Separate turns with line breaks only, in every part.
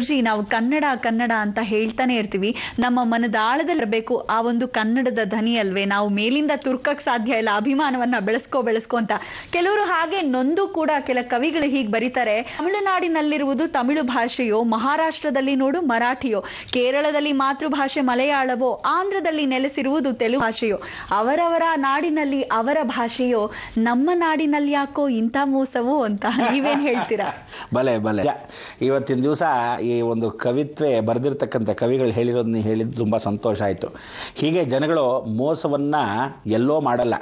ಗುರೂಜಿ, ನಾವು ಕನ್ನಡ ಕನ್ನಡ ಅಂತ ಹೇಳ್ತಾನೆ ಇರ್ತೀವಿ, ನಮ್ಮ ಮನದಾಳದಲ್ಲಿ ಇರಬೇಕು ಆ ಒಂದು ಕನ್ನಡದ ಧ್ವನಿ ಅಲ್ವೇ, ನಾವು ಮೇಲಿಂದ ತುರ್ಕಕ್ ಸಾಧ್ಯ ಇಲ್ಲ, ಅಭಿಮಾನವನ್ನ ಬೆಳೆಸ್ಕೋ ಅಂತ. ಕೆಲವರು ಹಾಗೆ ನೊಂದು ಕೂಡ ಕೆಲ ಕವಿಗಳು ಹೀಗೆ ಬರೀತಾರೆ, ತಮಿಳುನಾಡಿನಲ್ಲಿರುವುದು ತಮಿಳು ಭಾಷೆಯೋ, ಮಹಾರಾಷ್ಟ್ರದಲ್ಲಿ ನೋಡು ಮರಾಠಿಯೋ, ಕೇರಳದಲ್ಲಿ ಮಾತೃಭಾಷೆ ಮಲಯಾಳವೋ, ಆಂಧ್ರದಲ್ಲಿ ನೆಲೆಸಿರುವುದು ತೆಲುಗು ಭಾಷೆಯೋ, ಅವರವರ ನಾಡಿನಲ್ಲಿ ಅವರ ಭಾಷೆಯೋ, ನಮ್ಮ ನಾಡಿನಲ್ಲಿ ಯಾಕೋ ಇಂಥ ಮೋಸವೋ ಅಂತ ನೀವೇನ್ ಹೇಳ್ತೀರಾ?
ಬಲೆ ಇವತ್ತಿನ ದಿವಸ ಈ ಒಂದು ಕವಿತ್ವೆ ಬರೆದಿರ್ತಕ್ಕಂಥ ಕವಿಗಳು ಹೇಳಿರೋದನ್ನ ಹೇಳಿದ್ದು ತುಂಬ ಸಂತೋಷ ಆಯಿತು. ಹೀಗೆ ಜನಗಳು ಮೋಸವನ್ನ ಎಲ್ಲೋ ಮಾಡಲ್ಲ.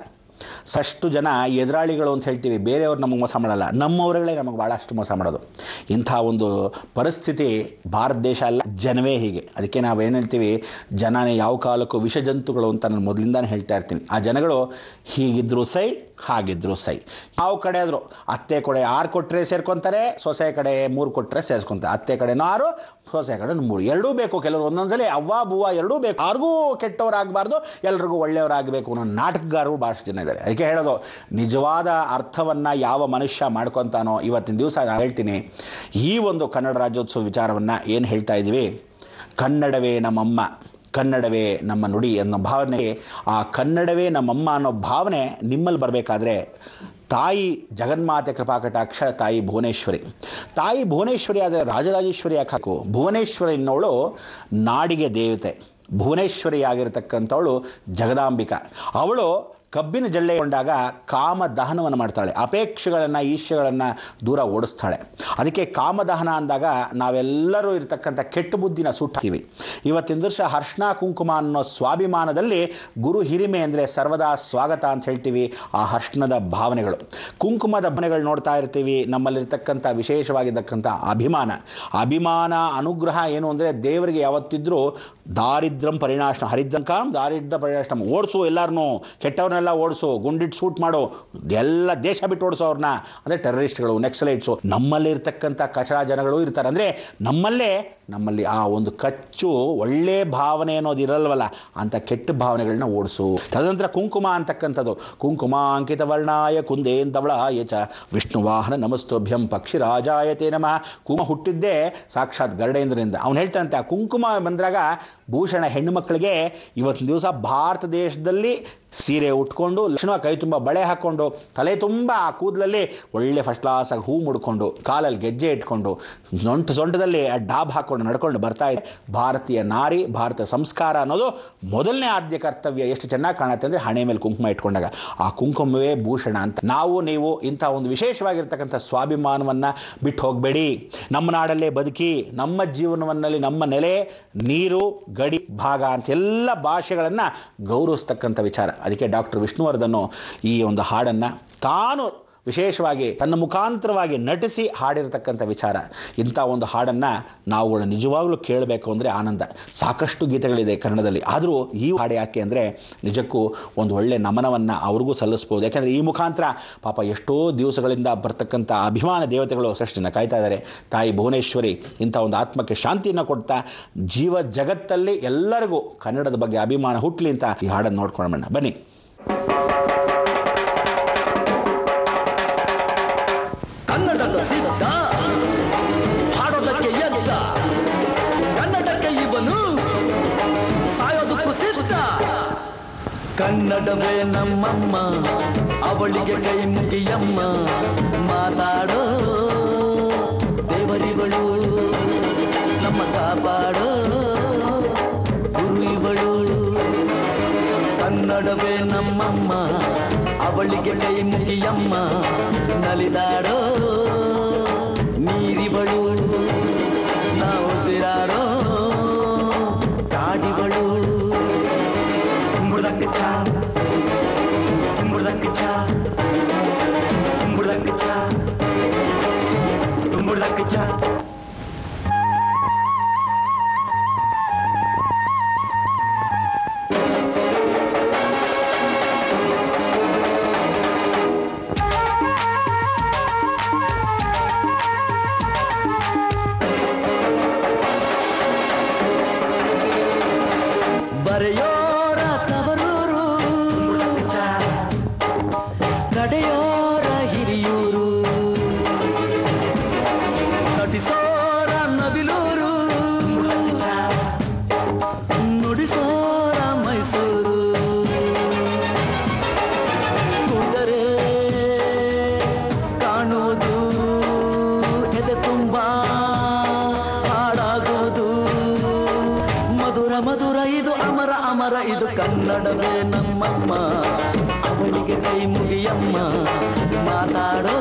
ಸಷ್ಟು ಜನ ಎದುರಾಳಿಗಳು ಅಂತ ಹೇಳ್ತೀವಿ, ಬೇರೆಯವ್ರು ನಮಗೆ ಮೋಸ ಮಾಡಲ್ಲ, ನಮ್ಮವರುಗಳೇ ನಮಗೆ ಭಾಳಷ್ಟು ಮೋಸ ಮಾಡೋದು. ಇಂಥ ಒಂದು ಪರಿಸ್ಥಿತಿ ಭಾರತ ದೇಶ ಅಲ್ಲ, ಜನವೇ ಹೀಗೆ. ಅದಕ್ಕೆ ನಾವೇನು ಹೇಳ್ತೀವಿ, ಜನನೇ ಯಾವ ಕಾಲಕ್ಕೂ ವಿಷಜಂತುಗಳು ಅಂತ ನಾನು ಮೊದಲಿಂದಾನೇ ಹೇಳ್ತಾ ಇರ್ತೀನಿ. ಆ ಜನಗಳು ಹೀಗಿದ್ರು ಸೈ, ಹಾಗಿದ್ರು ಸೈ. ಯಾವ ಕಡೆ ಆದರೂ ಅತ್ತೆ ಕಡೆ 6 ಕೊಟ್ಟರೆ ಸೇರ್ಕೊತಾರೆ, ಸೊಸೆ ಕಡೆ 3 ಕೊಟ್ಟರೆ ಸೇರಿಸ್ಕೊಂತಾರೆ. ಅತ್ತೆ ಕಡೆ 6, ಸೊಸೆ ಕಡೆ 3, ಎರಡೂ ಬೇಕು. ಕೆಲವರು ಒಂದೊಂದ್ಸಲಿ ಅವ್ವ ಬೂವ ಎರಡೂ ಬೇಕು. ಯಾರಿಗೂ ಕೆಟ್ಟವರಾಗಬಾರ್ದು, ಎಲ್ರಿಗೂ ಒಳ್ಳೆಯವರಾಗಬೇಕು ಅನ್ನೋ ನಾಟಕಗಾರರು ಭಾಳಷ್ಟು ಜನ ಇದ್ದಾರೆ. ಅದಕ್ಕೆ ಹೇಳೋದು, ನಿಜವಾದ ಅರ್ಥವನ್ನು ಯಾವ ಮನುಷ್ಯ ಮಾಡ್ಕೊತಾನೋ. ಇವತ್ತಿನ ದಿವಸ ನಾನು ಹೇಳ್ತೀನಿ, ಈ ಒಂದು ಕನ್ನಡ ರಾಜ್ಯೋತ್ಸವ ವಿಚಾರವನ್ನು ಏನು ಹೇಳ್ತಾ ಇದ್ದೀವಿ, ಕನ್ನಡವೇ ನಮ್ಮಮ್ಮ, ಕನ್ನಡವೇ ನಮ್ಮ ನುಡಿ ಅನ್ನೋ ಭಾವನೆ, ಆ ಕನ್ನಡವೇ ನಮ್ಮಮ್ಮ ಅನ್ನೋ ಭಾವನೆ ನಿಮ್ಮಲ್ಲಿ ಬರಬೇಕಾದ್ರೆ ತಾಯಿ ಜಗನ್ಮಾತೆ ಕೃಪಾಕಟಾಕ್ಷ ತಾಯಿ ಭುವನೇಶ್ವರಿ ಆದರೆ ರಾಜರಾಜೇಶ್ವರಿ ಯಾಕೆ ಹಾಕು? ಭುವನೇಶ್ವರಿ ಅನ್ನೋಳು ನಾಡಿಗೆ ದೇವತೆ, ಭುವನೇಶ್ವರಿ ಆಗಿರತಕ್ಕಂಥವಳು ಜಗದಾಂಬಿಕಾ. ಅವಳು ಕಬ್ಬಿನ ಜಲ್ಲೆಗೊಂಡಾಗ ಕಾಮ ದಹನವನ್ನು ಮಾಡ್ತಾಳೆ, ಅಪೇಕ್ಷೆಗಳನ್ನು ಈಶ್ಯಗಳನ್ನು ದೂರ ಓಡಿಸ್ತಾಳೆ. ಅದಕ್ಕೆ ಕಾಮದಹನ ಅಂದಾಗ ನಾವೆಲ್ಲರೂ ಇರತಕ್ಕಂಥ ಕೆಟ್ಟ ಬುದ್ಧಿನ ಸುಟ್ಟಾಕ್ತೀವಿ. ಇವತ್ತಿನ ವರ್ಷ ಹರ್ಷಣ ಕುಂಕುಮ ಅನ್ನೋ ಸ್ವಾಭಿಮಾನದಲ್ಲಿ ಗುರು ಹಿರಿಮೆ ಅಂದರೆ ಸರ್ವದಾ ಸ್ವಾಗತ ಅಂತ ಹೇಳ್ತೀವಿ. ಆ ಹರ್ಷಣದ ಭಾವನೆಗಳು, ಕುಂಕುಮದ ಭಾವನೆಗಳು ನೋಡ್ತಾ ಇರ್ತೀವಿ. ನಮ್ಮಲ್ಲಿರ್ತಕ್ಕಂಥ ವಿಶೇಷವಾಗಿರ್ತಕ್ಕಂಥ ಅಭಿಮಾನ ಅನುಗ್ರಹ ಏನು ಅಂದರೆ, ದೇವರಿಗೆ ಯಾವತ್ತಿದ್ರೂ ದಾರಿದ್ರ್ಯಂ ಪರಿಣಾಶನ, ಹರಿದ್ರಂಕಾಂ ದಾರಿದ್ರ್ಯ ಪರಿಣಾಶನ, ಓಡಿಸು, ಎಲ್ಲರನ್ನೂ ಕೆಟ್ಟವ್ರನ್ನೆಲ್ಲ ಓಡಿಸು, ಗುಂಡಿಟ್ಟು ಶೂಟ್ ಮಾಡು, ಎಲ್ಲ ದೇಶ ಬಿಟ್ಟು ಓಡಿಸೋ ಅವ್ರನ್ನ, ಅಂದರೆ ಟೆರರಿಸ್ಟ್ಗಳು, ನೆಕ್ಸಲೈಟ್ಸು. ನಮ್ಮಲ್ಲಿ ಇರ್ತಕ್ಕಂಥ ಕಚಡ ಜನಗಳು ಇರ್ತಾರೆ. ಅಂದರೆ ನಮ್ಮಲ್ಲಿ ಆ ಒಂದು ಕಚ್ಚು ಒಳ್ಳೆ ಭಾವನೆ ಅನ್ನೋದು ಇರಲ್ವಲ್ಲ, ಅಂತ ಕೆಟ್ಟ ಭಾವನೆಗಳನ್ನ ಓಡಿಸು. ತದನಂತರ ಕುಂಕುಮ ಅಂತಕ್ಕಂಥದ್ದು, ಕುಂಕುಮ ಅಂಕಿತ ವರ್ಣಾಯ ಕುಂದೇಂದವಳಾಯ ಚ ವಿಷ್ಣುವಾಹನ ನಮಸ್ತೋಭ್ಯಂ ಪಕ್ಷಿರಾಜಾಯತೆ ನಮಃ. ಕುಂಕುಮ ಹುಟ್ಟಿದ್ದೇ ಸಾಕ್ಷಾತ್ ಗರುಡೇಂದ್ರನಿಂದ. ಅವನು ಹೇಳ್ತಾನಂತೆ, ಆ ಕುಂಕುಮ ಬಂದಾಗ ಭೂಷಣ ಹೆಣ್ಣು ಮಕ್ಕಳಿಗೆ ಇವತ್ತಿನ ದಿವಸ ಭಾರತ ದೇಶದಲ್ಲಿ ಸೀರೆ ಉಟ್ಕೊಂಡು, ಲಕ್ಷ್ಮಣ ಕೈ ತುಂಬ ಬಳೆ ಹಾಕ್ಕೊಂಡು, ತಲೆ ತುಂಬ ಆ ಕೂದಲಲ್ಲಿ ಒಳ್ಳೆ ಫಸ್ಟ್ ಕ್ಲಾಸಾಗಿ ಹೂ ಮುಡ್ಕೊಂಡು, ಕಾಲಲ್ಲಿ ಗೆಜ್ಜೆ ಇಟ್ಕೊಂಡು, ಸೊಂಟದಲ್ಲಿ ಡಾಬ್ ಹಾಕ್ಕೊಂಡು ನಡ್ಕೊಂಡು ಬರ್ತಾ ಇದೆ ಭಾರತೀಯ ನಾರಿ. ಭಾರತ ಸಂಸ್ಕಾರ ಅನ್ನೋದು ಮೊದಲನೇ ಆದ್ಯ ಕರ್ತವ್ಯ. ಎಷ್ಟು ಚೆನ್ನಾಗಿ ಕಾಣುತ್ತೆ ಅಂದರೆ ಹಣೆ ಮೇಲೆ ಕುಂಕುಮ ಇಟ್ಕೊಂಡಾಗ. ಆ ಕುಂಕುಮವೇ ಭೂಷಣ ಅಂತ. ನಾವು ಇಂಥ ಒಂದು ವಿಶೇಷವಾಗಿರ್ತಕ್ಕಂಥ ಸ್ವಾಭಿಮಾನವನ್ನು ಬಿಟ್ಟು ಹೋಗಬೇಡಿ. ನಮ್ಮ ನಾಡಲ್ಲೇ ಬದುಕಿ, ನಮ್ಮ ಜೀವನವನ್ನಲ್ಲಿ ನಮ್ಮ ನೆಲೆ, ನೀರು, ಗಡಿ, ಭಾಗ ಅಂತ ಎಲ್ಲ ಭಾಷೆಗಳನ್ನು ಗೌರವಿಸ್ತಕ್ಕಂಥ ವಿಚಾರ. ಅದಕ್ಕೆ ಡಾಕ್ಟರ್ ವಿಷ್ಣುವರ್ಧನ್ ಈ ಒಂದು ಹಾಡನ್ನು ತಾನು ವಿಶೇಷವಾಗಿ ತನ್ನ ಮುಖಾಂತರವಾಗಿ ನಟಿಸಿ ಹಾಡಿರತಕ್ಕಂಥ ವಿಚಾರ. ಇಂಥ ಒಂದು ಹಾಡನ್ನು ನಾವುಗಳು ನಿಜವಾಗ್ಲೂ ಕೇಳಬೇಕು ಅಂದರೆ ಆನಂದ. ಸಾಕಷ್ಟು ಗೀತೆಗಳಿದೆ ಕನ್ನಡದಲ್ಲಿ, ಆದರೂ ಈ ಹಾಡು ಯಾಕೆ ಅಂದರೆ ನಿಜಕ್ಕೂ ಒಂದು ಒಳ್ಳೆ ನಮನವನ್ನು ಅವ್ರಿಗೂ ಸಲ್ಲಿಸ್ಬೋದು. ಯಾಕೆಂದರೆ ಈ ಮುಖಾಂತರ ಪಾಪ ಎಷ್ಟೋ ದಿವಸಗಳಿಂದ ಬರ್ತಕ್ಕಂಥ ಅಭಿಮಾನ ದೇವತೆಗಳು ಸೃಷ್ಟಿನ ಕಾಯ್ತಾ ಇದ್ದಾರೆ. ತಾಯಿ ಭುವನೇಶ್ವರಿ ಇಂಥ ಒಂದು ಆತ್ಮಕ್ಕೆ ಶಾಂತಿಯನ್ನು ಕೊಡ್ತಾ ಜೀವ ಜಗತ್ತಲ್ಲಿ ಎಲ್ಲರಿಗೂ ಕನ್ನಡದ ಬಗ್ಗೆ ಅಭಿಮಾನ ಹುಟ್ಟಲಿ ಅಂತ ಈ ಹಾಡನ್ನು ನೋಡ್ಕೊಳ್ಳೋಣ ಬನ್ನಿ.
ಕನ್ನಡದ ಸಿದ್ಧ ಹಾಡೋದಕ್ಕೆ ಎದ್ದ, ಕನ್ನಡಕ್ಕೆ ಇವನು ಸಾಯೋದಕ್ಕೂ ಸಿದ್ಧ. ಕನ್ನಡವೇ ನಮ್ಮಮ್ಮ, ಅವಳಿಗೆ ಕೈ ಮುಗಿಯಮ್ಮ, ಮಾತಾಡೋ ದೇವರಿಗಳು, ನಮ್ಮ ಕಾಪಾಡೋ ಗುರು ಇವಳು. ಕನ್ನಡವೇ ನಮ್ಮಮ್ಮ, ಅವಳಿಗೆ ಕೈ ಮುಗಿಯಮ್ಮ, ನಲಿದಾಡೋ ನೀರಿವಳು, ನಾವು ಉಸಿರಾಡೋ ಕಾಡಿವಳು. ಕುಂಬುಳಕ್ಕೆ ಚಾ, ಕುಂಬುಳಕ್ಕೆ ಚಾ, ಕುಂಬುಳಕ್ಕೆ ಚಾ, ಕುಂಬುಳಕ್ಕೆ ಚಾ. ಕನ್ನಡವೇ ನಮ್ಮಮ್ಮ ಅವಳಿಗೆ ಕೈ ಮುಗಿಯಮ್ಮ ಮಾತಾಡೋ